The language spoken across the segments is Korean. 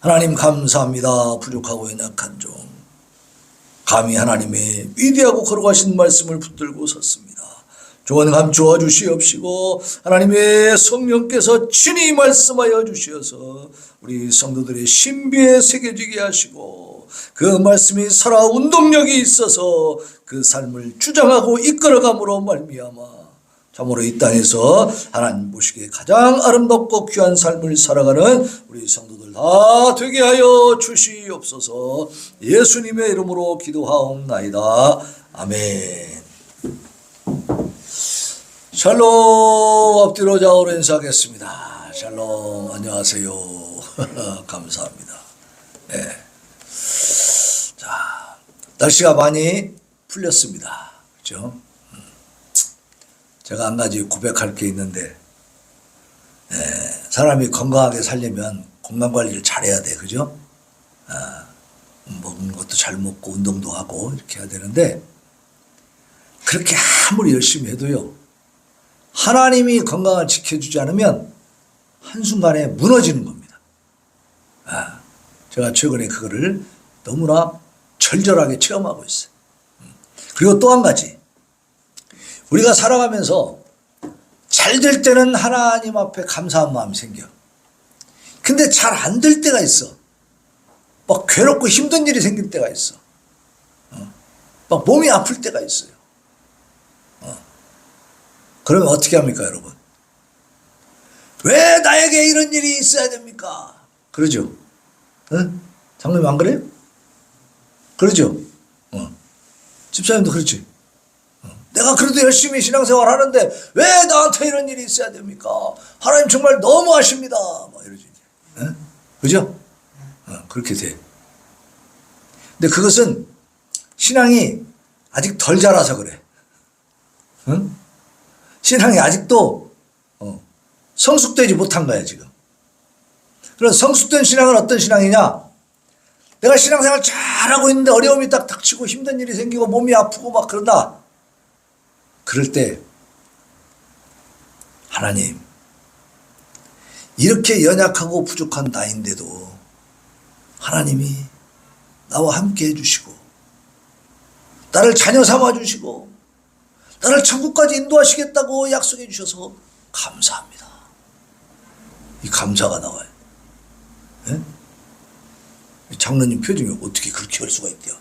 하나님 감사합니다. 부족하고 연약한 종 감히 하나님의 위대하고 거룩하신 말씀을 붙들고 섰습니다. 조언 감추어 주시옵시고 하나님의 성령께서 친히 말씀하여 주시어서 우리 성도들의 신비에 새겨지게 하시고 그 말씀이 살아 운동력이 있어서 그 삶을 주장하고 이끌어감으로 말미암아 참으로 이 땅에서 하나님 보시기에 가장 아름답고 귀한 삶을 살아가는 우리 성도들 다 되게 하여 주시옵소서. 예수님의 이름으로 기도하옵나이다. 아멘. 샬롬. 엎드려 좌우로 인사하겠습니다. 샬롬. 안녕하세요. 감사합니다. 네. 자, 날씨가 많이 풀렸습니다. 그렇죠? 제가 한 가지 고백할 게 있는데, 사람이 건강하게 살려면 건강관리를 잘해야 돼. 그죠? 먹는 것도 잘 먹고 운동도 하고 이렇게 해야 되는데, 그렇게 아무리 열심히 해도요, 하나님이 건강을 지켜주지 않으면 한순간에 무너지는 겁니다. 제가 최근에 그거를 너무나 절절하게 체험하고 있어요. 그리고 또 한 가지, 우리가 살아가면서 잘 될 때는 하나님 앞에 감사한 마음이 생겨. 근데 잘 안 될 때가 있어. 막 괴롭고 힘든 일이 생길 때가 있어. 막 몸이 아플 때가 있어요. 그러면 어떻게 합니까, 여러분? 왜 나에게 이런 일이 있어야 됩니까? 그러죠? 장로님 안 그래요? 그러죠? 집사님도 그렇지? 내가 그래도 열심히 신앙생활 하는데 왜 나한테 이런 일이 있어야 됩니까? 하나님 정말 너무하십니다. 막 이러지. 그죠? 그렇게 돼. 근데 그것은 신앙이 아직 덜 자라서 그래. 신앙이 아직도 성숙되지 못한 거야, 지금. 그런 성숙된 신앙은 어떤 신앙이냐? 내가 신앙생활 잘하고 있는데 어려움이 딱 닥치고 힘든 일이 생기고 몸이 아프고 막 그런다. 그럴 때 하나님, 이렇게 연약하고 부족한 나인데도 하나님이 나와 함께 해주시고 나를 자녀 삼아주시고 나를 천국까지 인도하시겠다고 약속해 주셔서 감사합니다. 이 감사가 나와요. 네? 장로님 표정이 어떻게 그렇게 할 수가 있대요.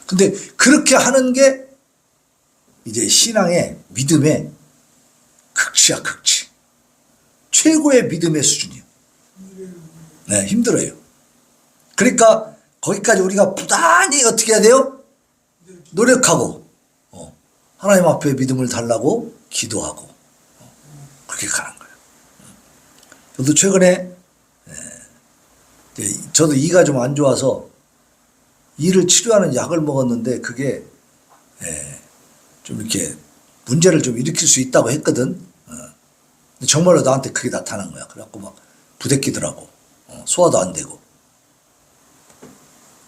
근데 그렇게 하는 게 이제 신앙의 믿음의 극치야, 극치. 최고의 믿음의 수준이에요. 네, 힘들어요. 그러니까 거기까지 우리가 부단히 어떻게 해야 돼요? 노력하고, 하나님 앞에 믿음을 달라고 기도하고, 그렇게 가는 거예요. 저도 최근에, 저도 이가 좀 안 좋아서 이를 치료하는 약을 먹었는데 그게, 좀 이렇게 문제를 좀 일으킬 수 있다고 했거든. 근데 정말로 나한테 그게 나타난 거야. 그래갖고 막 부대끼더라고. 소화도 안 되고.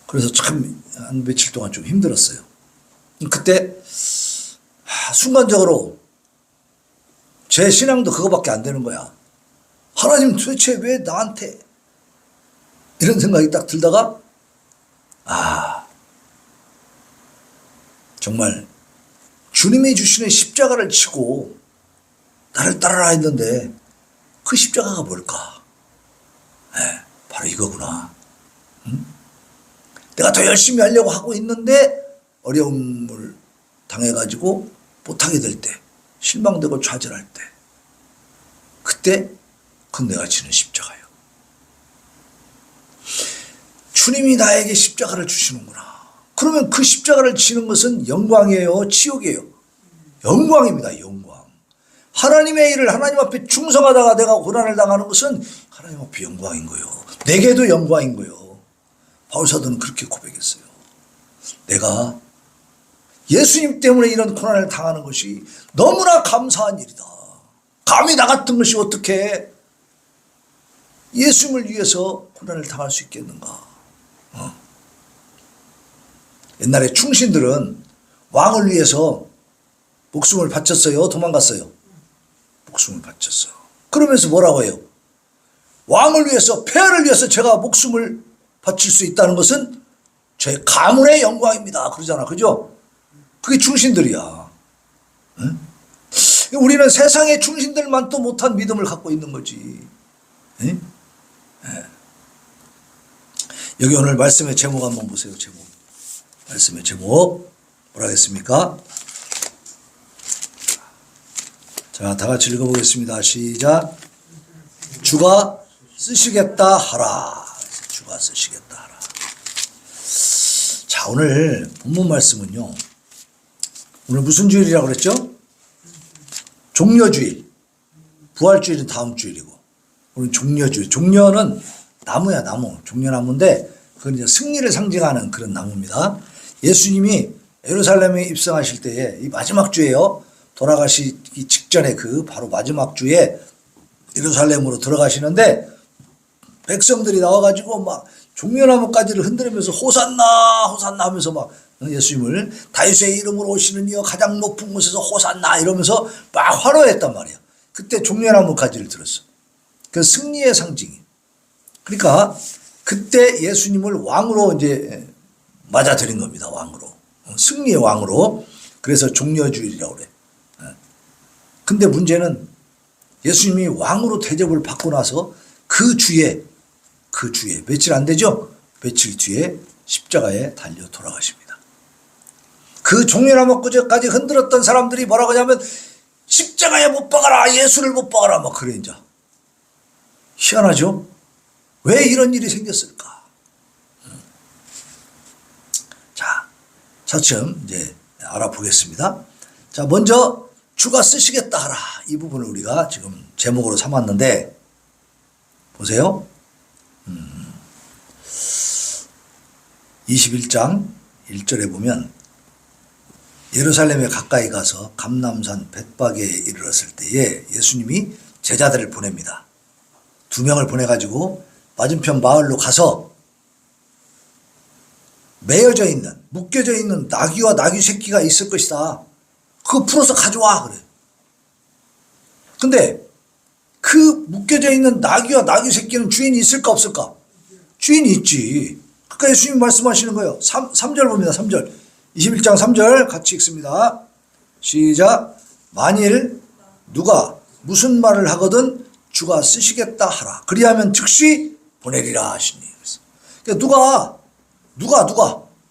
그래서 참 한 며칠 동안 좀 힘들었어요. 그때 순간적으로 제 신앙도 그거밖에 안 되는 거야. 하나님 도대체 왜 나한테 이런 생각이 딱 들다가 정말 주님이 주시는 십자가를 치고 나를 따르라 했는데 그 십자가가 뭘까? 바로 이거구나. 내가 더 열심히 하려고 하고 있는데 어려움을 당해가지고 못하게 될 때, 실망되고 좌절할 때, 그때 그건 내가 지는 십자가예요. 주님이 나에게 십자가를 주시는구나. 그러면 그 십자가를 지는 것은 영광이에요, 치욕이에요? 영광입니다, 영광. 하나님의 일을 하나님 앞에 충성하다가 내가 고난을 당하는 것은 하나님 앞에 영광인 거예요. 내게도 영광인 거예요. 바울사도는 그렇게 고백했어요. 내가 예수님 때문에 이런 고난을 당하는 것이 너무나 감사한 일이다. 감히 나 같은 것이 어떻게 예수님을 위해서 고난을 당할 수 있겠는가? 옛날에 충신들은 왕을 위해서 목숨을 바쳤어요? 도망갔어요? 목숨을 바쳤어. 그러면서 뭐라고 해요? 왕을 위해서, 폐하를 위해서 제가 목숨을 바칠 수 있다는 것은 제 가문의 영광입니다. 그러잖아. 그죠? 그게 충신들이야. 응? 우리는 세상의 충신들만도 못한 믿음을 갖고 있는 거지. 응? 네. 여기 오늘 말씀의 제목 한번 보세요. 제목. 말씀의 제목 뭐라 했습니까? 자, 다 같이 읽어보겠습니다. 시작. 주가 쓰시겠다 하라. 주가 쓰시겠다 하라. 자, 오늘 본문 말씀은요. 오늘 무슨 주일이라고 그랬죠? 종려주일. 부활주일은 다음 주일이고. 오늘 종려주일. 종려는 나무야, 나무. 종려나무인데 그건 이제 승리를 상징하는 그런 나무입니다. 예수님이 예루살렘에 입성하실 때에 이 마지막 주에요. 돌아가시기 직전에 그 바로 마지막 주에 예루살렘으로 들어가시는데 백성들이 나와가지고 막 종려나무까지를 흔들면서 호산나 호산나 하면서 막 예수님을 다윗의 이름으로 오시는 이여 가장 높은 곳에서 호산나 이러면서 막 환호했단 말이에요. 그때 종려나무까지를 들었어. 그 승리의 상징이. 그러니까 그때 예수님을 왕으로 이제 맞아들인 겁니다. 왕으로. 승리의 왕으로. 그래서 종려주일이라고 그래. 근데 문제는 예수님이 왕으로 대접을 받고 나서 그 주에 며칠 안 되죠? 며칠 뒤에 십자가에 달려 돌아가십니다. 그 종려나무까지 흔들었던 사람들이 뭐라고 하냐면 십자가에 못 박아라, 예수를 못 박아라 막 그래. 이제 희한하죠? 왜 이런 일이 생겼을까? 자, 차츰 이제 알아보겠습니다. 자, 먼저 주가 쓰시겠다 하라. 이 부분을 우리가 지금 제목으로 삼았는데 보세요. 21장 1절에 보면 예루살렘에 가까이 가서 감람산 벳박에 이르렀을 때에 예수님이 제자들을 보냅니다. 2명을 보내가지고 맞은편 마을로 가서 매여져 있는, 묶여져 있는 나귀와 나귀 새끼가 있을 것이다. 그거 풀어서 가져와 그래. 근데 그 묶여져 있는 나귀와 나귀 새끼는 주인이 있을까 없을까? 주인이 있지. 그러니까 예수님 말씀하시는 거예요. 3절 봅니다. 3절. 21장 3절 같이 읽습니다. 시작. 만일 누가 무슨 말을 하거든 주가 쓰시겠다 하라. 그리하면 즉시 보내리라 하시니. 그러니까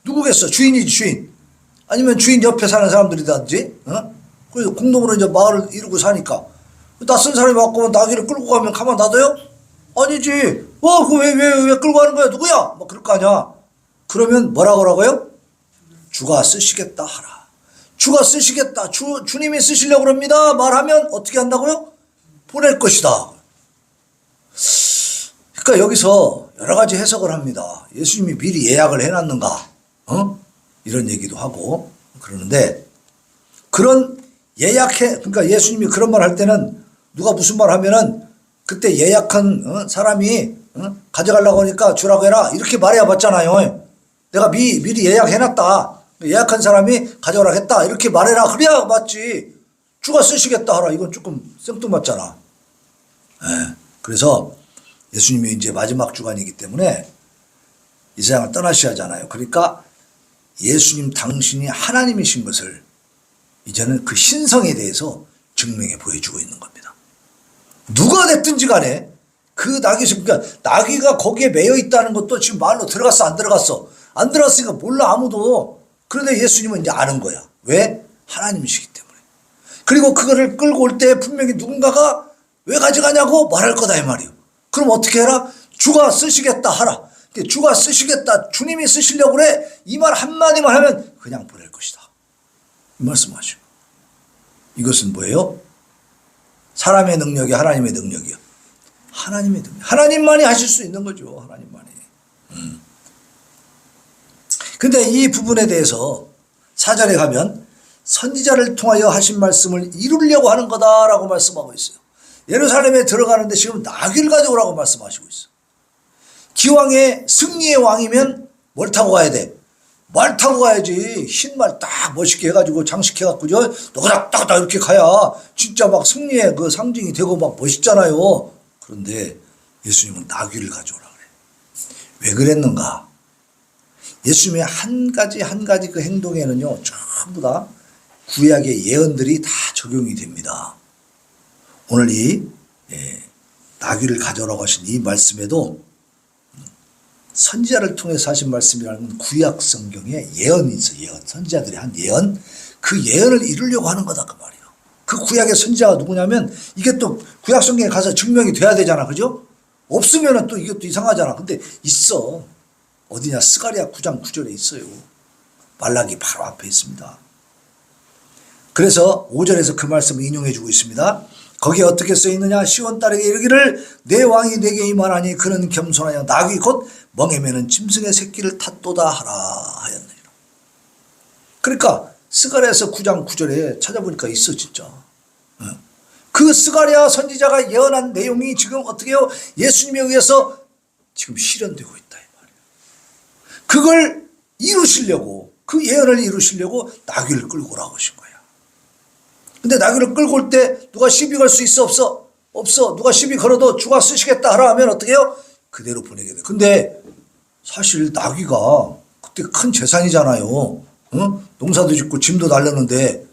누구겠어? 주인이지, 주인. 아니면 주인 옆에 사는 사람들이든지, 그래서 공동으로 이제 마을을 이루고 사니까. 낯선 사람이 왔고 나귀를 끌고 가면 가만 놔둬요? 아니지. 왜 끌고 가는 거야? 누구야? 뭐 그럴 거 아니야. 그러면 뭐라고 하라고요? 주가 쓰시겠다 하라. 주가 쓰시겠다. 주님이 쓰시려고 합니다. 말하면 어떻게 한다고요? 보낼 것이다. 그러니까 여기서 여러 가지 해석을 합니다. 예수님이 미리 예약을 해놨는가? 이런 얘기도 하고 그러는데 그런 그러니까 예수님이 그런 말 할 때는 누가 무슨 말 하면은 그때 예약한 사람이 가져가려고 하니까 주라고 해라. 이렇게 말해야 맞잖아요. 내가 미리 예약해놨다. 예약한 사람이 가져오라 했다. 이렇게 말해라. 그래야 맞지. 주가 쓰시겠다 하라. 이건 조금 생뚱맞잖아. 그래서 예수님이 이제 마지막 주간이기 때문에 이 세상을 떠나셔야 하잖아요. 그러니까 예수님 당신이 하나님이신 것을 이제는 그 신성에 대해서 증명해 보여주고 있는 겁니다. 누가 됐든지 간에 그 그러니까 나귀가 거기에 매여 있다는 것도 지금 마을로 들어갔어, 안 들어갔어? 안 들어갔으니까 몰라, 아무도. 그런데 예수님은 이제 아는 거야. 왜? 하나님이시기 때문에. 그리고 그거를 끌고 올 때 분명히 누군가가 왜 가져가냐고 말할 거다, 이 말이에요. 그럼 어떻게 해라? 주가 쓰시겠다 하라. 주가 쓰시겠다. 주님이 쓰시려고 그래. 이 말 한마디만 하면 그냥 보낼 것이다. 이 말씀하시고. 이것은 뭐예요? 사람의 능력이 하나님의 능력이요. 하나님의 능력. 하나님만이 하실 수 있는 거죠. 하나님만이. 근데 이 부분에 대해서 4절에 가면 선지자를 통하여 하신 말씀을 이루려고 하는 거다라고 말씀하고 있어요. 예루살렘에 들어가는데 지금 나귀를 가져오라고 말씀하시고 있어. 기왕의 승리의 왕이면 뭘 타고 가야 돼? 말 타고 가야지. 흰 말 딱 멋있게 해가지고 장식해갖고 노닥닥닥 이렇게 가야 진짜 막 승리의 그 상징이 되고 막 멋있잖아요. 그런데 예수님은 나귀를 가져오라 그래. 왜 그랬는가? 예수님의 한 가지 한 가지 그 행동에는요, 전부 다 구약의 예언들이 다 적용이 됩니다. 오늘 이 나귀를 가져오라고 하신 이 말씀에도 선지자를 통해서 하신 말씀이라는 건 구약 성경에 예언이 있어. 예언. 선지자들이 한 예언. 그 예언을 이루려고 하는 거다 그 말이에요. 그 구약의 선지자가 누구냐면 이게 또 구약 성경에 가서 증명이 돼야 되잖아. 그죠? 없으면은 또 이것도 이상하잖아. 근데 있어. 어디냐? 스가랴 9장 9절에 있어요. 말라기 바로 앞에 있습니다. 그래서 5절에서 그 말씀을 인용해 주고 있습니다. 거기에 어떻게 써 있느냐? 시온 딸에게 이르기를 내 왕이 내게 임하나니 그는 겸손하여 나귀 곧 멍에 매는 짐승의 새끼를 탔도다 하라 하였느니라. 그러니까 스가랴에서 9장 9절에 찾아보니까 있어 진짜. 그 스가랴 선지자가 예언한 내용이 지금 어떻게 해요? 예수님에 의해서 지금 실현되고 있다 이 말이에요. 그걸 이루시려고, 그 예언을 이루시려고 나귀를 끌고 오라고 하신 거야. 근데 나귀를 끌고 올 때 누가 시비 걸 수 있어? 없어? 없어. 누가 시비 걸어도 주가 쓰시겠다 하라 하면 어떻게 해요? 그대로 보내게 돼. 근데 사실 나귀가 그때 큰 재산이잖아요. 응? 농사도 짓고 짐도 날렸는데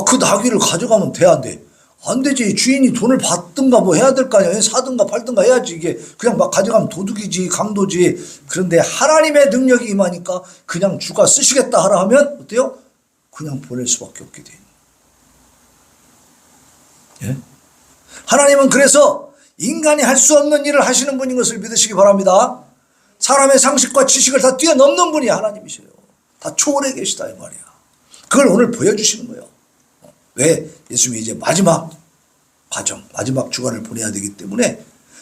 그 나귀를 가져가면 돼 안 돼? 안 되지. 주인이 돈을 받든가 뭐 해야 될 거 아니야. 사든가 팔든가 해야지. 이게 그냥 막 가져가면 도둑이지, 강도지. 그런데 하나님의 능력이 임하니까 그냥 주가 쓰시겠다 하라 하면 어때요? 그냥 보낼 수밖에 없게 돼. 예? 하나님은 그래서 인간이 할 수 없는 일을 하시는 분인 것을 믿으시기 바랍니다. 사람의 상식과 지식을 다 뛰어넘는 분이 하나님이셔요. 다 초월해 계시다 이 말이야. 그걸 오늘 보여주시는 거예요. 왜? 예수님이 이제 마지막 과정, 마지막 주간을 보내야 되기 때문에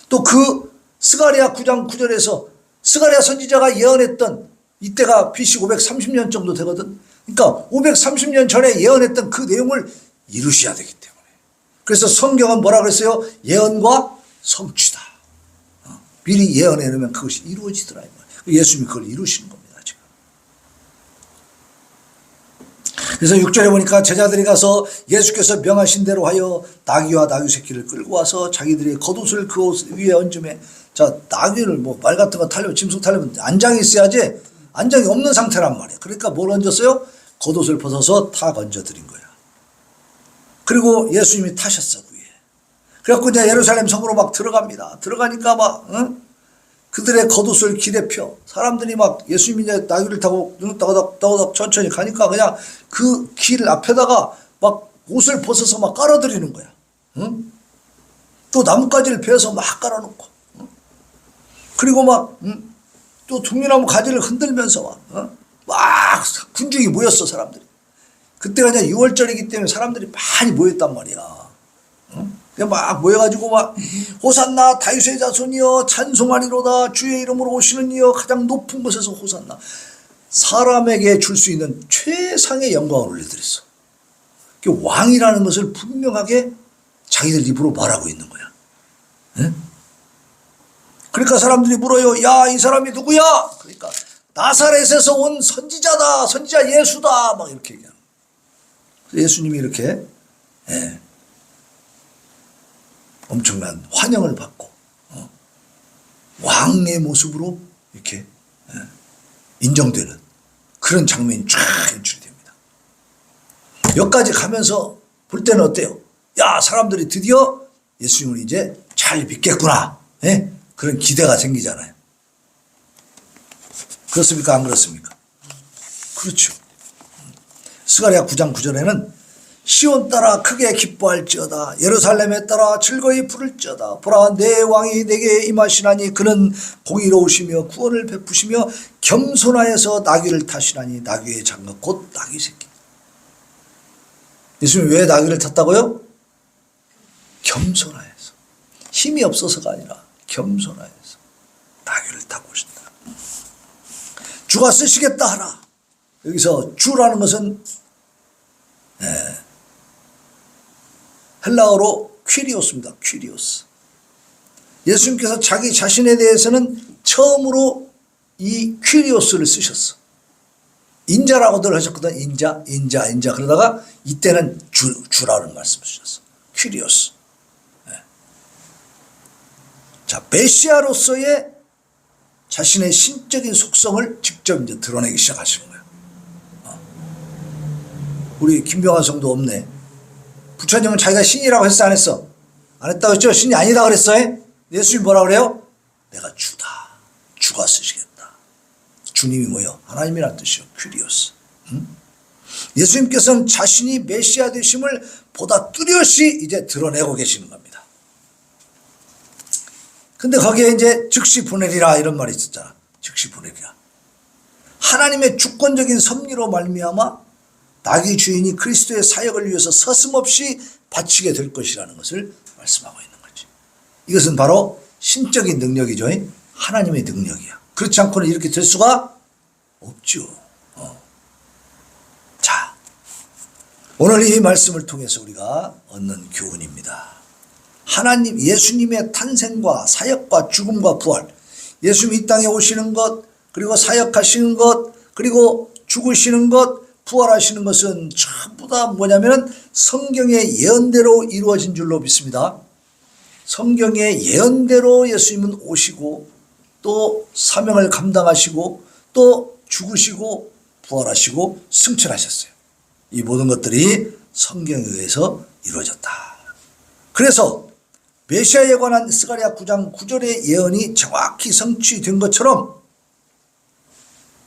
또 그 스가랴 9장 9절에서 스가랴 선지자가 예언했던 이때가 BC 530년 정도 되거든. 그러니까 530년 전에 예언했던 그 내용을 이루셔야 되기 때문에. 그래서 성경은 뭐라 그랬어요? 예언과 성취다. 미리 예언해 놓으면 그것이 이루어지더라. 예수님이 그걸 이루시는 겁니다. 지금. 그래서 6절에 보니까 제자들이 가서 예수께서 명하신 대로 하여 나귀와 나귀 새끼를 끌고 와서 자기들이 겉옷을 그 옷 위에 얹음에, 자, 나귀를 뭐 말 같은 거 타려면, 짐승 타려면 안장이 있어야지. 안장이 없는 상태란 말이에요. 그러니까 뭘 얹었어요? 겉옷을 벗어서 다 얹어드린 거야. 그리고 예수님이 타셨어, 위에. 그래갖고 이제 예루살렘 성으로 막 들어갑니다. 들어가니까 막, 그들의 겉옷을 길에 펴. 사람들이 막 예수님이 이제 나귀를 타고 따가닥 천천히 가니까 그냥 그 길 앞에다가 막 옷을 벗어서 막 깔아드리는 거야. 또 나뭇가지를 베어서 막 깔아놓고. 그리고 막, 또 종려나무 가지를 흔들면서 막 군중이 모였어, 사람들이. 그때가 이제 6월절이기 때문에 사람들이 많이 모였단 말이야. 그냥 막 모여가지고 막 호산나 다윗의 자손이여 찬송하리로다 주의 이름으로 오시는 이여 가장 높은 곳에서 호산나. 사람에게 줄 수 있는 최상의 영광을 올려드렸어. 왕이라는 것을 분명하게 자기들 입으로 말하고 있는 거야. 네? 그러니까 사람들이 물어요. 야, 이 사람이 누구야? 그러니까 나사렛에서 온 선지자다. 선지자 예수다. 막 이렇게 얘기하는 거야. 예수님이 이렇게 엄청난 환영을 받고 왕의 모습으로 이렇게 인정되는 그런 장면이 쫙 연출이 됩니다. 여기까지 가면서 볼 때는 어때요? 야, 사람들이 드디어 예수님을 이제 잘 믿겠구나. 그런 기대가 생기잖아요. 그렇습니까? 안 그렇습니까? 그렇죠. 스가랴 9장 9절에는 시온 따라 크게 기뻐할지어다. 예루살렘에 따라 즐거이 부를지어다. 보라, 내 왕이 내게 임하시나니 그는 공의로우시며 구원을 베푸시며 겸손하여서 나귀를 타시나니 나귀의 장갑 곧 나귀 새끼. 예수님이 왜 나귀를 탔다고요? 겸손하여서. 힘이 없어서가 아니라 겸손하여서 나귀를 타고 오신다. 주가 쓰시겠다 하라. 여기서 주라는 것은 헬라어로 퀴리오스입니다. 퀴리오스. 예수님께서 자기 자신에 대해서는 처음으로 이 퀴리오스를 쓰셨어. 인자라고들 하셨거든. 인자. 그러다가 이때는 주라는 말씀을 주셨어. 퀴리오스. 자, 메시아로서의 자신의 신적인 속성을 직접 이제 드러내기 시작하시는 거예요. 우리 김병환 성도 없네. 부처님은 자기가 신이라고 했어, 안 했어? 안 했다고 했죠? 신이 아니다 그랬어요? 예수님이 뭐라 그래요? 내가 주다. 주가 쓰시겠다. 주님이 뭐예요? 하나님이란 뜻이요. 큐리오스. 예수님께서는 자신이 메시아 되심을 보다 뚜렷이 이제 드러내고 계시는 겁니다. 근데 거기에 이제 즉시 보내리라 이런 말이 있었잖아. 즉시 보내리라. 하나님의 주권적인 섭리로 말미암아 나귀 주인이 그리스도의 사역을 위해서 서슴없이 바치게 될 것이라는 것을 말씀하고 있는 거지. 이것은 바로 신적인 능력이죠. 하나님의 능력이야. 그렇지 않고는 이렇게 될 수가 없죠. 자, 오늘 이 말씀을 통해서 우리가 얻는 교훈입니다. 하나님, 예수님의 탄생과 사역과 죽음과 부활, 예수님이 이 땅에 오시는 것, 그리고 사역하시는 것, 그리고 죽으시는 것, 부활하시는 것은 전부 다 뭐냐면 성경의 예언대로 이루어진 줄로 믿습니다. 성경의 예언대로 예수님은 오시고 또 사명을 감당하시고 또 죽으시고 부활하시고 승천하셨어요. 이 모든 것들이 성경에 의해서 이루어졌다. 그래서 메시아에 관한 스가랴 9장 9절의 예언이 정확히 성취된 것처럼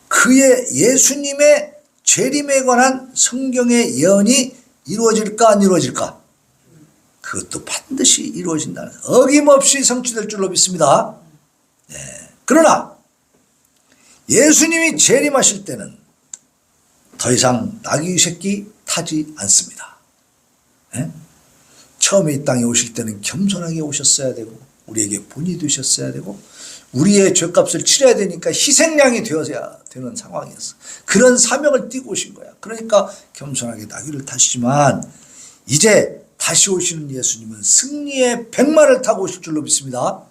그의 예수님의 재림에 관한 성경의 예언이 이루어질까 안 이루어질까? 그것도 반드시 이루어진다는, 어김없이 성취될 줄로 믿습니다. 네. 그러나 예수님이 재림하실 때는 더 이상 나귀 새끼 타지 않습니다. 네? 처음에 이 땅에 오실 때는 겸손하게 오셨어야 되고 우리에게 본이 되셨어야 되고 우리의 죄값을 치러야 되니까 희생양이 되어야 되는 상황이었어. 그런 사명을 띠고 오신 거야. 그러니까 겸손하게 나귀를 타시지만 이제 다시 오시는 예수님은 승리의 백마를 타고 오실 줄로 믿습니다.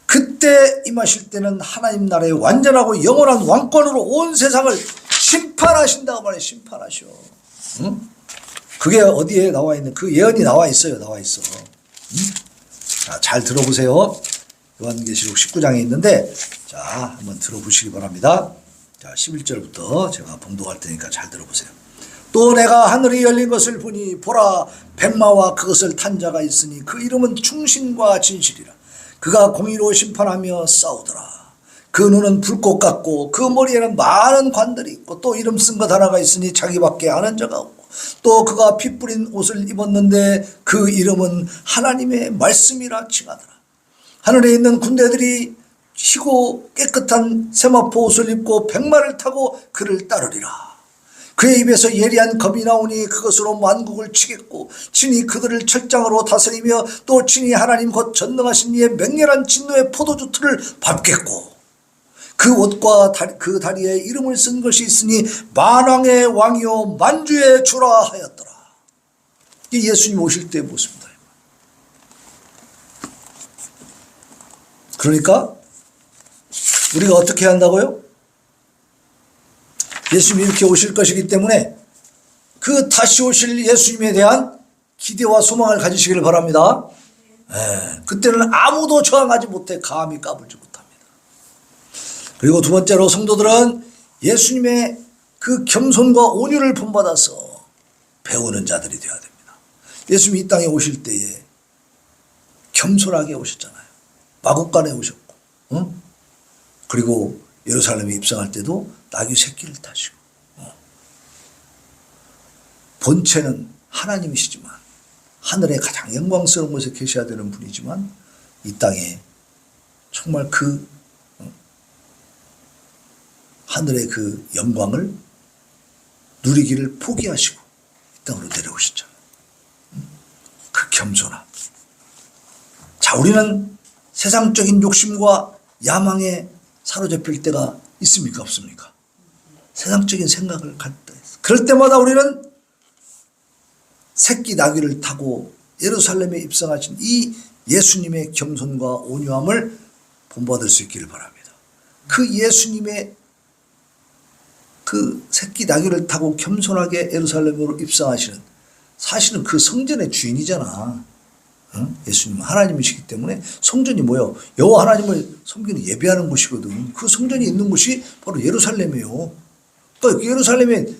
그때 임하실 때는 하나님 나라의 완전하고 영원한 왕권으로 온 세상을 심판하신다고 말해. 심판하셔. 응? 그게 어디에 나와 있는, 그 예언이 나와 있어요. 나와 있어. 응? 자, 잘 들어보세요. 요한계시록 19장에 있는데, 자, 한번 들어보시기 바랍니다. 자, 11절부터 제가 봉독할 테니까 잘 들어보세요. 또 내가 하늘이 열린 것을 보니 보라, 백마와 그것을 탄 자가 있으니 그 이름은 충신과 진실이라. 그가 공의로 심판하며 싸우더라. 그 눈은 불꽃 같고 그 머리에는 많은 관들이 있고 또 이름 쓴 것 하나가 있으니 자기밖에 아는 자가 없고 또 그가 피 뿌린 옷을 입었는데 그 이름은 하나님의 말씀이라 칭하더라. 하늘에 있는 군대들이 희고 깨끗한 세마포 옷을 입고 백마를 타고 그를 따르리라. 그의 입에서 예리한 검이 나오니 그것으로 만국을 치겠고 친히 그들을 철장으로 다스리며 또 친히 하나님 곧 전능하신 이의 맹렬한 진노의 포도주 틀을 밟겠고 그 옷과 그 다리에 이름을 쓴 것이 있으니 만왕의 왕이요 만주의 주라 하였더라. 이게 예수님 오실 때의 모습입니다. 그러니까 우리가 어떻게 한다고요? 예수님이 이렇게 오실 것이기 때문에 그 다시 오실 예수님에 대한 기대와 소망을 가지시기를 바랍니다. 그때는 아무도 저항하지 못해 감히 까불지 못합니다. 그리고 두 번째로 성도들은 예수님의 그 겸손과 온유를 본받아서 배우는 자들이 되어야 됩니다. 예수님이 이 땅에 오실 때에 겸손하게 오셨잖아요. 마국간에 오셨고, 그리고 예루살렘에 입성할 때도 나귀 새끼를 타시고, 본체는 하나님이시지만 하늘의 가장 영광스러운 곳에 계셔야 되는 분이지만 이 땅에 정말 그 하늘의 그 영광을 누리기를 포기하시고 이 땅으로 내려오셨잖아요. 그 겸손함. 자, 우리는 세상적인 욕심과 야망에 사로잡힐 때가 있습니까? 없습니까? 세상적인 생각을 갈 때. 그럴 때마다 우리는 새끼 나귀를 타고 예루살렘에 입성하신 이 예수님의 겸손과 온유함을 본받을 수 있기를 바랍니다. 그 예수님의 그 새끼 나귀를 타고 겸손하게 예루살렘으로 입성하시는, 사실은 그 성전의 주인이잖아. 응? 예수님은 하나님이시기 때문에 성전이 뭐예요? 여호와 하나님을 섬기는 예배하는 곳이거든. 그 성전이 있는 곳이 바로 예루살렘이에요. 그러니까 예루살렘의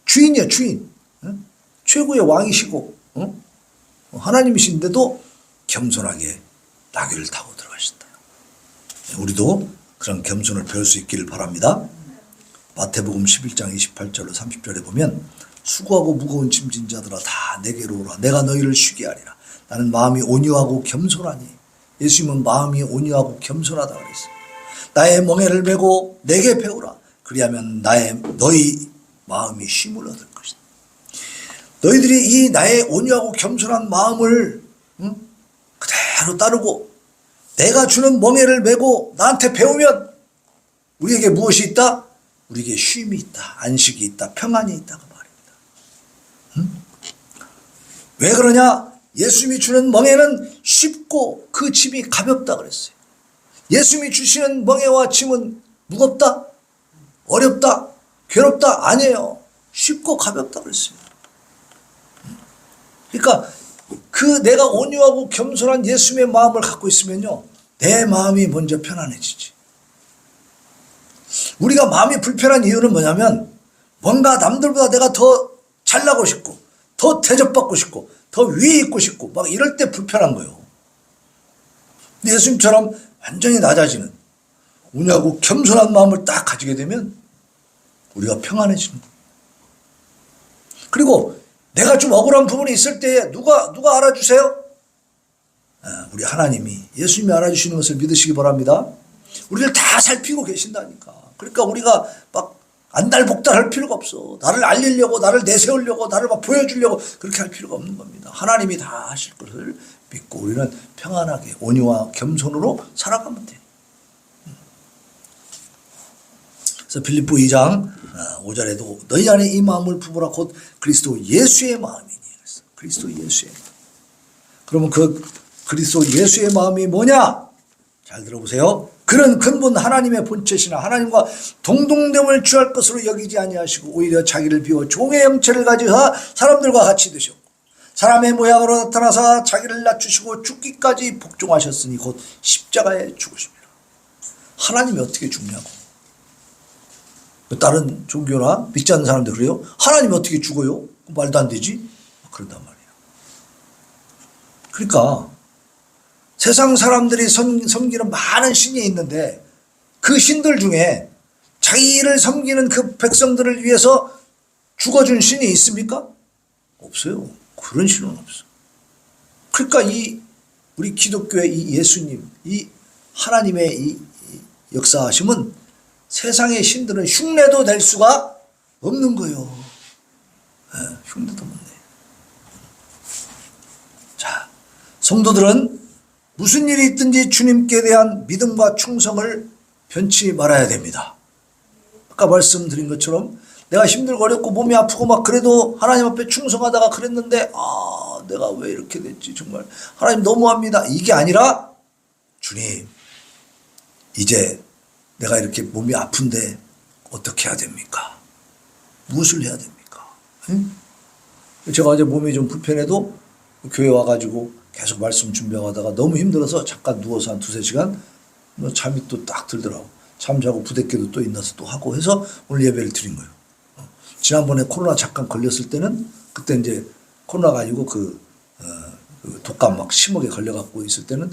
주인이야, 주인. 응? 최고의 왕이시고, 응? 하나님이신데도 겸손하게 나귀를 타고 들어가신다. 우리도 그런 겸손을 배울 수 있기를 바랍니다. 마태복음 11장 28절로 30절에 보면 수고하고 무거운 짐진 자들아 다 내게로 오라. 내가 너희를 쉬게 하리라. 나는 마음이 온유하고 겸손하니. 예수님은 마음이 온유하고 겸손하다 그랬어요. 나의 멍에를 메고 내게 배우라. 그리하면 너희 마음이 쉼을 얻을 것이다. 너희들이 이 나의 온유하고 겸손한 마음을 그대로 따르고 내가 주는 멍에를 메고 나한테 배우면 우리에게 무엇이 있다? 우리에게 쉼이 있다. 안식이 있다. 평안이 있다. 그 말입니다. 왜 그러냐? 예수님이 주는 멍에는 쉽고 그 짐이 가볍다 그랬어요. 예수님이 주시는 멍에와 짐은 무겁다? 어렵다? 괴롭다? 아니에요. 쉽고 가볍다 그랬어요. 그러니까 그 내가 온유하고 겸손한 예수님의 마음을 갖고 있으면요, 내 마음이 먼저 편안해지지. 우리가 마음이 불편한 이유는 뭐냐면 뭔가 남들보다 내가 더 잘나고 싶고 더 대접받고 싶고 더 위에 있고 싶고 막 이럴 때 불편한 거예요. 근데 예수님처럼 완전히 낮아지는 온유하고 겸손한 마음을 딱 가지게 되면 우리가 평안해지는 거예요. 그리고 내가 좀 억울한 부분이 있을 때에 누가 알아주세요? 우리 하나님이, 예수님이 알아주시는 것을 믿으시기 바랍니다. 우리를 다 살피고 계신다니까. 그러니까 우리가 막 안달복달할 필요가 없어. 나를 알리려고, 나를 내세우려고, 나를 막 보여주려고 그렇게 할 필요가 없는 겁니다. 하나님이 다 하실 것을 믿고 우리는 평안하게 온유와 겸손으로 살아가면 돼. 그래서 빌립보 2장 5절에도 너희 안에 이 마음을 품으라 곧 그리스도 예수의 마음이니. 그리스도 예수의 마음. 그러면 그 그리스도 예수의 마음이 뭐냐? 잘 들어보세요. 그는 근본 하나님의 본체시나 하나님과 동등됨을 취할 것으로 여기지 아니하시고 오히려 자기를 비워 종의 형체를 가지사 사람들과 같이 되셨고 사람의 모양으로 나타나사 자기를 낮추시고 죽기까지 복종하셨으니 곧 십자가에 죽으십니다. 하나님이 어떻게 죽냐고. 다른 종교나 믿지 않는 사람들 그래요? 하나님이 어떻게 죽어요? 말도 안 되지? 그런단 말이에요. 그러니까 세상 사람들이 섬기는 많은 신이 있는데 그 신들 중에 자기를 섬기는 그 백성들을 위해서 죽어준 신이 있습니까? 없어요. 그런 신은 없어. 그러니까 우리 기독교의 이 예수님, 이 하나님의 이 역사하심은 세상의 신들은 흉내도 낼 수가 없는 거예요. 흉내도 못 내. 자, 성도들은 무슨 일이 있든지 주님께 대한 믿음과 충성을 변치 말아야 됩니다. 아까 말씀드린 것처럼 내가 힘들고 어렵고 몸이 아프고 막 그래도 하나님 앞에 충성하다가 그랬는데 내가 왜 이렇게 됐지 정말 하나님 너무합니다. 이게 아니라 주님 이제 내가 이렇게 몸이 아픈데 어떻게 해야 됩니까? 무엇을 해야 됩니까? 응? 제가 어제 몸이 좀 불편해도 교회 와가지고 계속 말씀 준비하다가 너무 힘들어서 잠깐 누워서 한 2-3시간 잠이 또 딱 들더라고. 잠자고 부대껴도 또 일어나서 또 하고 해서 오늘 예배를 드린 거예요. 지난번에 코로나 잠깐 걸렸을 때는 그때 이제 코로나가 아니고 그 독감 막 심하게 걸려갖고 있을 때는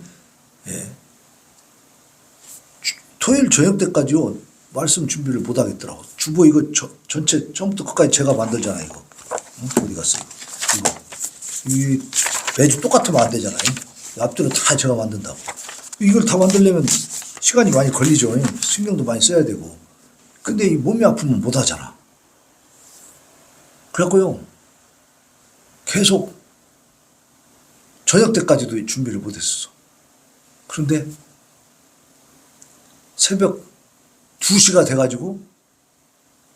토요일 저녁 때까지요 말씀 준비를 못 하겠더라고. 주보 이거 전체 처음부터 끝까지 제가 만들잖아요. 이거 어디 갔어요? 이거 매주 똑같으면 안 되잖아요. 앞뒤로 다 제가 만든다고. 이걸 다 만들려면 시간이 많이 걸리죠. 신경도 많이 써야 되고. 근데 이 몸이 아프면 못 하잖아. 그래갖고요 계속 저녁 때까지도 준비를 못 했어. 그런데 새벽 2시가 돼가지고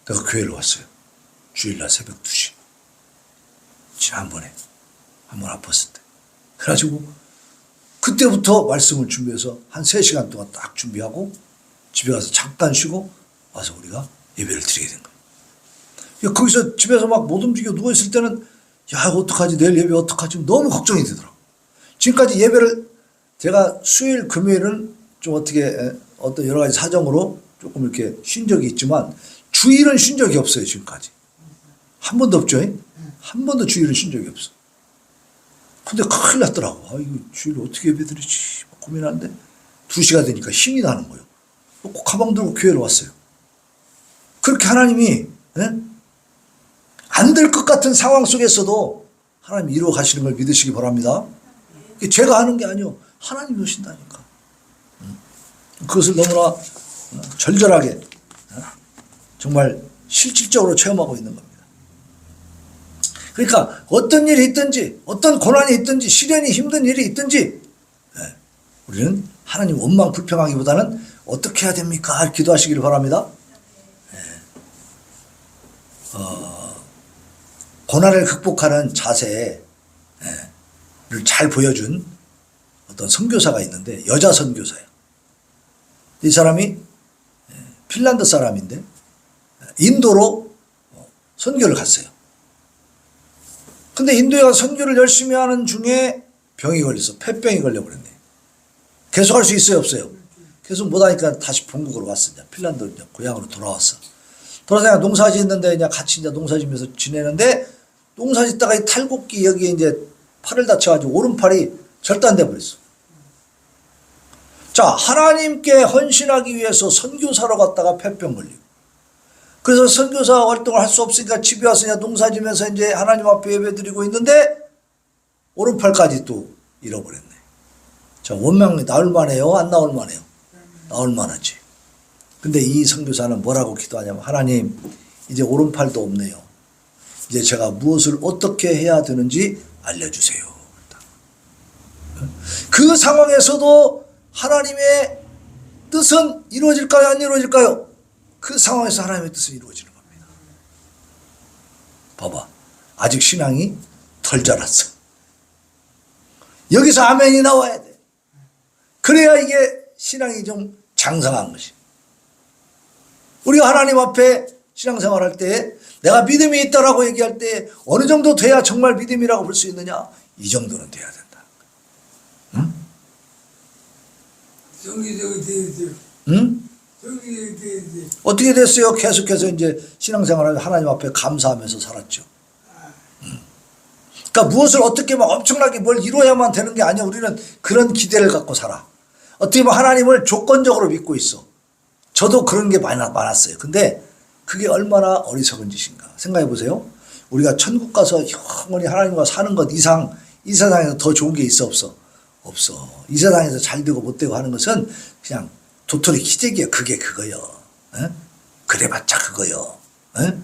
내가 교회를 왔어요. 주일날 새벽 2시. 지난번에 한번 아팠을 때. 그래가지고 그때부터 말씀을 준비해서 한 3시간 동안 딱 준비하고 집에 가서 잠깐 쉬고 와서 우리가 예배를 드리게 된 거예요. 거기서 집에서 막 못 움직여 누워있을 때는 야 어떡하지 내일 예배 어떡하지 너무 걱정이 되더라고. 지금까지 예배를 제가 수요일, 금요일은 좀 어떻게 어떤 여러 가지 사정으로 조금 이렇게 쉰 적이 있지만 주일은 쉰 적이 없어요. 지금까지. 한 번도 없죠. 한 번도 주일은 쉰 적이 없어. 근데 큰일 났더라고. 아, 이거 주일 어떻게 예배 드리지? 고민하는데 2시가 되니까 힘이 나는 거예요. 꼭 가방 들고 교회로 왔어요. 그렇게 하나님이 안 될 것 같은 상황 속에서도 하나님이 이루어 가시는 걸 믿으시기 바랍니다. 제가 하는 게 아니요. 하나님이 오신다니까. 그것을 너무나 절절하게 정말 실질적으로 체험하고 있는 겁니다. 그러니까 어떤 일이 있든지 어떤 고난이 있든지 시련이 힘든 일이 있든지 우리는 하나님 원망 불평하기보다는 어떻게 해야 됩니까? 기도하시기를 바랍니다. 고난을 극복하는 자세를 잘 보여준 어떤 선교사가 있는데 여자 선교사예요. 이 사람이 핀란드 사람인데 인도로 선교를 갔어요. 근데 인도에 가서 선교를 열심히 하는 중에 병이 걸려서 폐병이 걸려버렸네. 계속 할 수 있어요, 없어요? 계속 못하니까 다시 본국으로 왔어. 핀란드 이제 고향으로 돌아왔어. 돌아서 농사 짓는데 이제 같이 이제 농사 지면서 지내는데 농사 짓다가 이 탈곡기 여기에 이제 팔을 다쳐가지고 오른팔이 절단돼 버렸어. 자, 하나님께 헌신하기 위해서 선교사로 갔다가 폐병 걸리고. 그래서 선교사 활동을 할 수 없으니까 집에 와서 그냥 농사 지면서 이제 하나님 앞에 예배 드리고 있는데 오른팔까지 또 잃어버렸네. 자, 원망이 나올 만해요? 안 나올 만해요? 나올 만하지. 근데 이 선교사는 뭐라고 기도하냐면 하나님, 이제 오른팔도 없네요. 이제 제가 무엇을 어떻게 해야 되는지 알려주세요. 그 상황에서도 하나님의 뜻은 이루어질까요? 안 이루어질까요? 그 상황에서 하나님의 뜻은 이루어지는 겁니다. 봐봐. 아직 신앙이 덜 자랐어. 여기서 아멘이 나와야 돼. 그래야 이게 신앙이 좀 장성한 것이. 우리가 하나님 앞에 신앙생활 할 때 내가 믿음이 있다라고 얘기할 때 어느 정도 돼야 정말 믿음이라고 볼 수 있느냐? 이 정도는 돼야 된다. 응? 정기적이 돼야죠. 응? 정기적이 돼야지. 어떻게 됐어요? 계속해서 이제 신앙생활을 하나님 앞에 감사하면서 살았죠. 그러니까 무엇을 어떻게 막 엄청나게 뭘 이루어야만 되는 게 아니야. 우리는 그런 기대를 갖고 살아. 어떻게 보면 하나님을 조건적으로 믿고 있어. 저도 그런 게 많았어요. 근데 그게 얼마나 어리석은 짓인가. 생각해 보세요. 우리가 천국 가서 영원히 하나님과 사는 것 이상 이 세상에서 더 좋은 게 있어 없어? 없어. 이 세상에서 잘 되고 못 되고 하는 것은 그냥 도토리 키재기야. 그게 그거요. 에? 그래봤자 그거요. 에?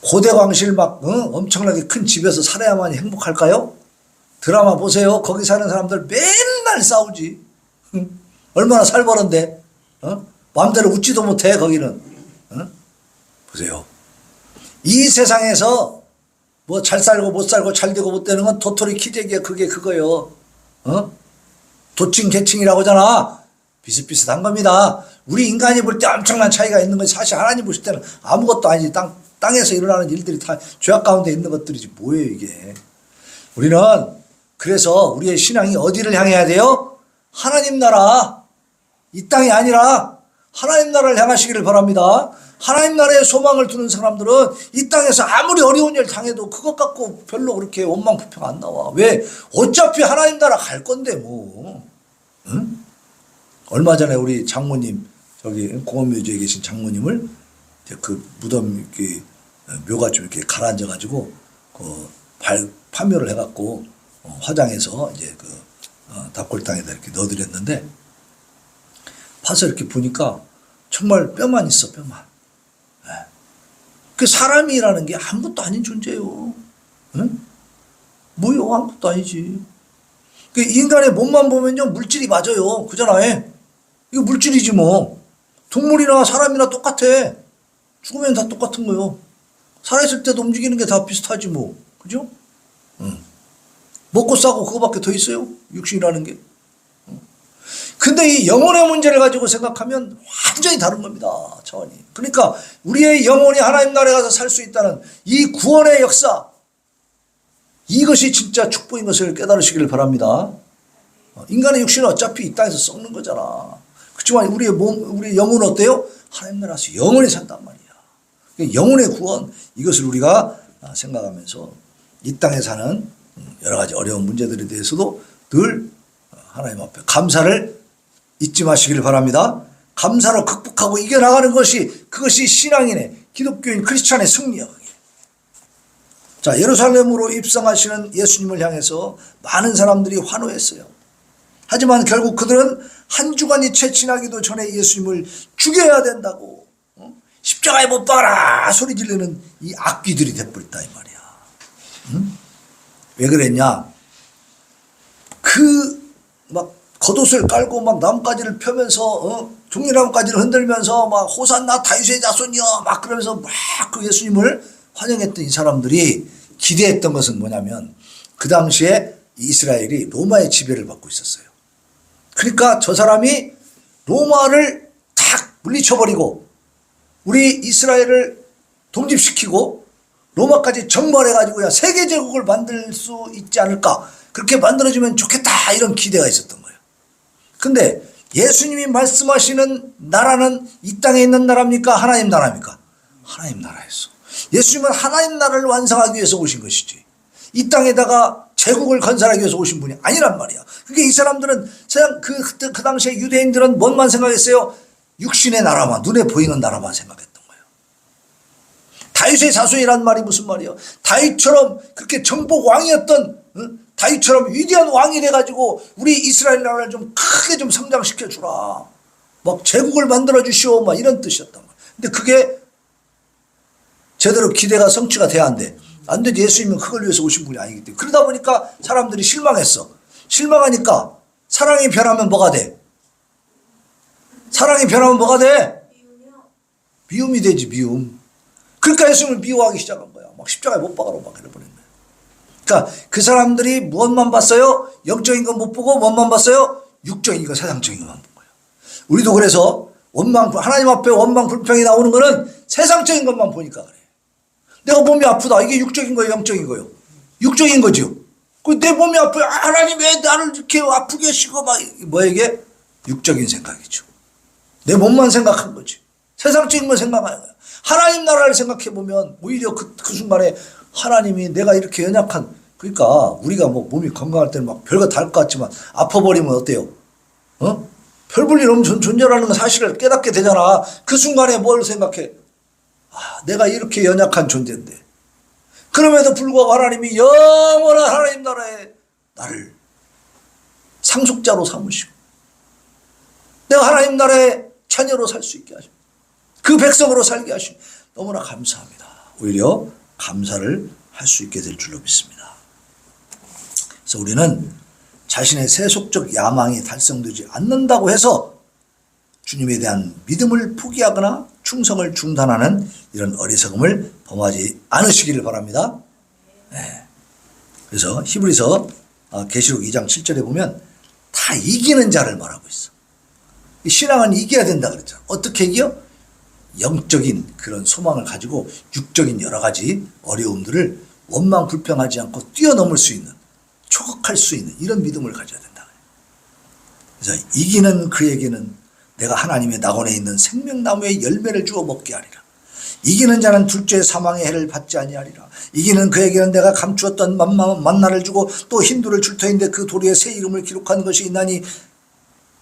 고대 광실 막 엄청나게 큰 집에서 살아야만 행복할까요? 드라마 보세요. 거기 사는 사람들 맨날 싸우지. 얼마나 살벌한데. 마음대로 웃지도 못해 거기는. 보세요. 이 세상에서 뭐 잘 살고 못 살고 잘 되고 못 되는 건 도토리 키재기야. 그게 그거요. 도칭 계층이라고 하잖아. 비슷비슷한 겁니다. 우리 인간이 볼 때 엄청난 차이가 있는 것이 사실 하나님 보실 때는 아무것도 아니지. 땅에서 일어나는 일들이 다 죄악 가운데 있는 것들이지 뭐예요 이게. 우리는 그래서 우리의 신앙이 어디를 향해야 돼요? 하나님 나라. 이 땅이 아니라 하나님 나라를 향하시기를 바랍니다. 하나님 나라에 소망을 두는 사람들은 이 땅에서 아무리 어려운 일 당해도 그것 갖고 별로 그렇게 원망 불평 안 나와. 왜? 어차피 하나님 나라 갈 건데 뭐. 응? 얼마 전에 우리 장모님 저기 공원묘지에 계신 장모님을 그 무덤 이렇게 묘가 좀 이렇게 가라앉아 가지고 그 파묘를 해갖고 화장해서 이제 그 답골당에다 이렇게 넣어드렸는데 봐서 이렇게 보니까 정말 뼈만 있어 뼈만. 그 사람이라는 게 아무것도 아닌 존재예요. 응? 뭐요? 아무것도 아니지. 그 인간의 몸만 보면요 물질이 맞아요. 그잖아요. 이거 물질이지 뭐. 동물이나 사람이나 똑같아. 죽으면 다 똑같은 거요. 살아있을 때도 움직이는 게 다 비슷하지 뭐. 그죠? 먹고 싸고 그거밖에 더 있어요? 육신이라는 게. 근데 이 영혼의 문제를 가지고 생각하면 완전히 다른 겁니다. 차원이. 그러니까 우리의 영혼이 하나님 나라에 가서 살 수 있다는 이 구원의 역사, 이것이 진짜 축복인 것을 깨달으시기를 바랍니다. 인간의 육신은 어차피 이 땅에서 썩는 거잖아. 그렇지만 우리의 몸, 우리의 영혼은 어때요? 하나님 나라에서 영원히 산단 말이야. 영혼의 구원, 이것을 우리가 생각하면서 이 땅에 사는 여러 가지 어려운 문제들에 대해서도 늘 하나님 앞에 감사를 잊지 마시기를 바랍니다. 감사로 극복하고 이겨나가는 것이, 그것이 신앙인의, 기독교인 크리스찬의 승리야. 자, 예루살렘으로 입성하시는 예수님을 향해서 많은 사람들이 환호했어요. 하지만 결국 그들은 한 주간이 채 지나기도 전에 예수님을 죽여야 된다고 십자가에 못 박아라 소리 지르는 이 악귀들이 돼버렸다 이 말이야. 응? 왜 그랬냐? 그 막 겉옷을 깔고 막 나뭇가지를 펴면서 종려나뭇가지를 흔들면서 막 호산나 다윗의 자손이여 막 그러면서 막 그 예수님을 환영했던 이 사람들이 기대했던 것은 뭐냐면 그 당시에 이스라엘이 로마의 지배를 받고 있었어요. 그러니까 저 사람이 로마를 탁 물리쳐버리고 우리 이스라엘을 독립시키고 로마까지 정벌해가지고 야 세계 제국을 만들 수 있지 않을까, 그렇게 만들어주면 좋겠다, 이런 기대가 있었던 거예요. 근데 예수님이 말씀하시는 나라는 이 땅에 있는 나라입니까? 하나님 나라입니까? 하나님 나라였어. 예수님은 하나님 나라를 완성하기 위해서 오신 것이지 이 땅에다가 제국을 건설하기 위해서 오신 분이 아니란 말이야. 그러니까 이 사람들은 그 당시에 유대인들은 뭔만 생각했어요? 육신의 나라만, 눈에 보이는 나라만 생각했던 거예요. 다윗의 자손이란 말이 무슨 말이에요? 다윗처럼 그렇게 정복 왕이었던, 다윗처럼 위대한 왕이 돼가지고 우리 이스라엘 나라를 좀 크게 좀 성장시켜 주라, 막 제국을 만들어 주시오, 막 이런 뜻이었단 말이에요. 근데 그게 제대로 기대가 성취가 돼야 안 돼. 안 되지. 예수님은 그걸 위해서 오신 분이 아니기 때문에. 그러다 보니까 사람들이 실망했어. 실망하니까 사랑이 변하면 뭐가 돼? 사랑이 변하면 뭐가 돼? 미움이 되지, 미움. 그러니까 예수님을 미워하기 시작한 거야. 막 십자가에 못 박아로 막 이래버린 거야. 그러니까 그 사람들이 무엇만 봤어요? 영적인 건 못 보고 무엇만 봤어요? 육적인 거, 세상적인 것만 본 거예요. 우리도 그래서 하나님 앞에 원망 불평이 나오는 거는 세상적인 것만 보니까 그래. 내가 몸이 아프다. 이게 육적인 거예요, 영적인 거예요? 육적인 거죠. 내 몸이 아파요. 하나님 왜 나를 이렇게 아프게 하시고 막, 뭐야 이게? 육적인 생각이죠. 내 몸만 생각한 거지. 세상적인 걸 생각하는 거야. 하나님 나라를 생각해 보면 오히려 그 순간에 하나님이 내가 이렇게 연약한, 그러니까 우리가 뭐 몸이 건강할 때는 막 별거 다 할 것 같지만 아파버리면 어때요? 별 볼 일 없는 존재라는 건 사실을 깨닫게 되잖아. 그 순간에 뭘 생각해? 내가 이렇게 연약한 존재인데. 그럼에도 불구하고 하나님이 영원한 하나님 나라에 나를 상속자로 삼으시고 내가 하나님 나라의 자녀로 살 수 있게 하시고 그 백성으로 살게 하시고 너무나 감사합니다. 오히려 감사를 할 수 있게 될 줄로 믿습니다. 그래서 우리는 자신의 세속적 야망이 달성되지 않는다고 해서 주님에 대한 믿음을 포기하거나 충성을 중단하는 이런 어리석음을 범하지 않으시기를 바랍니다. 네. 그래서 히브리서 계시록 2장 7절에 보면 다 이기는 자를 말하고 있어. 신앙은 이겨야 된다 그랬잖아. 어떻게 이겨? 영적인 그런 소망을 가지고 육적인 여러 가지 어려움들을 원망 불평하지 않고 뛰어넘을 수 있는, 초극할 수 있는 이런 믿음을 가져야 된다. 그래서 이기는 그에게는 내가 하나님의 낙원에 있는 생명나무의 열매를 주어 먹게 하리라. 이기는 자는 둘째 사망의 해를 받지 아니하리라. 이기는 그에게는 내가 감추었던 만나를 주고 또 힌두를 줄 터인데 그 도리에 새 이름을 기록한 것이 있나니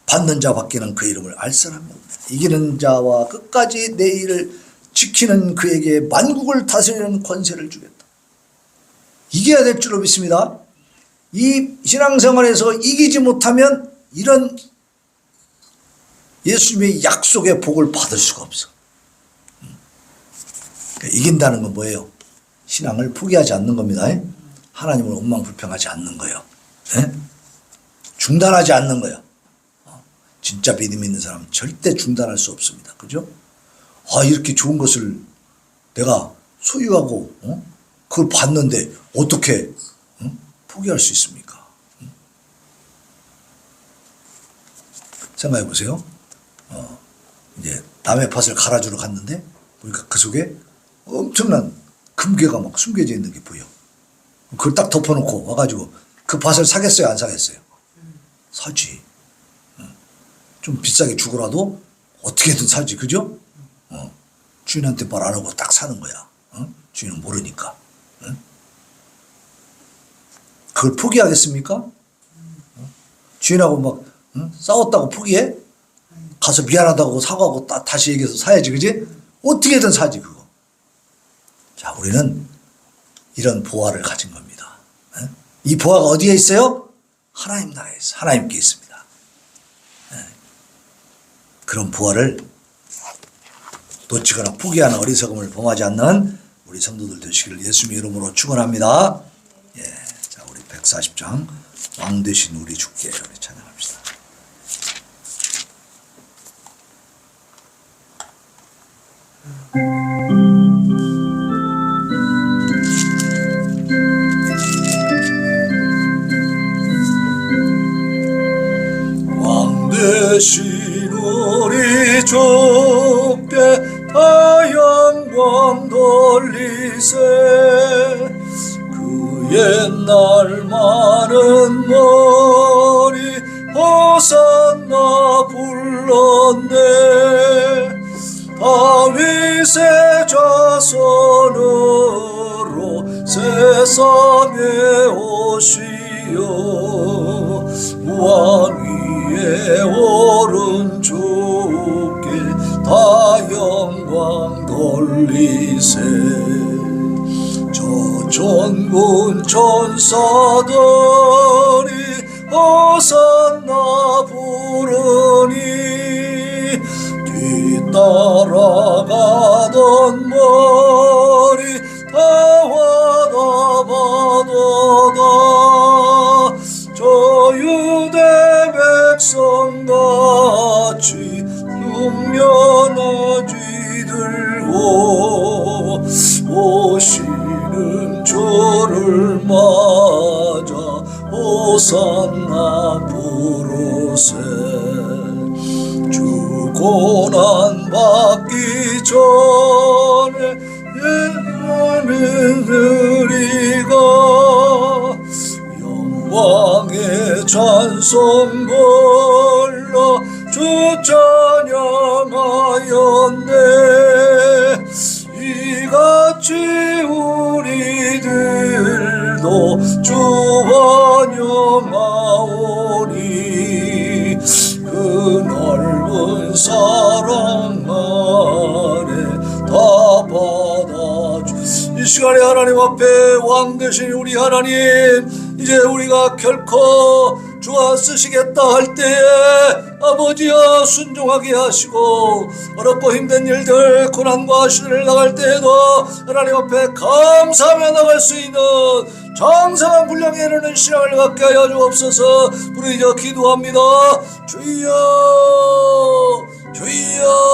받는 자 밖에는 그 이름을 알 사람이 없다. 이기는 자와 끝까지 내 일을 지키는 그에게 만국을 다스리는 권세를 주겠다. 이겨야 될 줄로 믿습니다. 이 신앙생활에서 이기지 못하면 이런 예수님의 약속의 복을 받을 수가 없어. 그러니까 이긴다는 건 뭐예요? 신앙을 포기하지 않는 겁니다. 하나님을 원망불평하지 않는 거예요. 중단하지 않는 거예요. 진짜 믿음 있는 사람은 절대 중단할 수 없습니다. 그죠? 이렇게 좋은 것을 내가 소유하고 그걸 봤는데 어떻게 포기할 수 있습니까? 생각해 보세요. 이제 남의 밭을 갈아주러 갔는데 보니까 그 속에 엄청난 금괴가 막 숨겨져 있는 게 보여. 그걸 딱 덮어놓고 와가지고 그 밭을 사겠어요, 안 사겠어요? 사지. 좀 비싸게 주고라도 어떻게든 사지, 그죠? 주인한테 말 안 하고 딱 사는 거야. 주인은 모르니까. 그걸 포기하겠습니까? 주인하고 막 싸웠다고 포기해? 가서 미안하다고 사과하고 다시 얘기해서 사야지, 그지? 어떻게든 사지, 그거. 자, 우리는 이런 보화를 가진 겁니다. 이 보화가 어디에 있어요? 하나님 나라에 있어. 하나님께 있습니다. 그런 보화를 놓치거나 포기하는 어리석음을 범하지 않는 우리 성도들 되시기를 예수님의 이름으로 축원합니다. 예, 자, 우리 140장 왕 되신 우리 주께 우리 찬양합시다. 왕 되신 우리 주께 다 영광 돌리세. 그 옛날 많은 머리 호산나 불렀네. 다윗의 자손으로 세상에 오시어 무한 위에 오른 주께 다 영광 돌리세. 저 전군 천사들이 호산나 부르니 뒤따라가던 머리 다 와다 받아다. 저 유대 백성같이 눈면아쥐 들고 오시는 주를 맞아 호산나 부르세. 주 고난 받기 전에 예하는 우리가 영광의 찬송 불러 주 찬양하였네. 이같이 우리들도 주 환영하오니 그 넓은 사랑 아래 다 받아주. 이 시간에 하나님 앞에 왕 되신 우리 하나님, 이제 우리가 결코 주가 쓰시겠다 할 때에 아버지여 순종하게 하시고, 어렵고 힘든 일들 고난과 시련을 나갈 때에도 하나님 앞에 감사하며 나갈 수 있는 장성한 분량에 이르는 신앙을 갖게 하여 주옵소서. 부르짖어 기도합니다. 주여 주여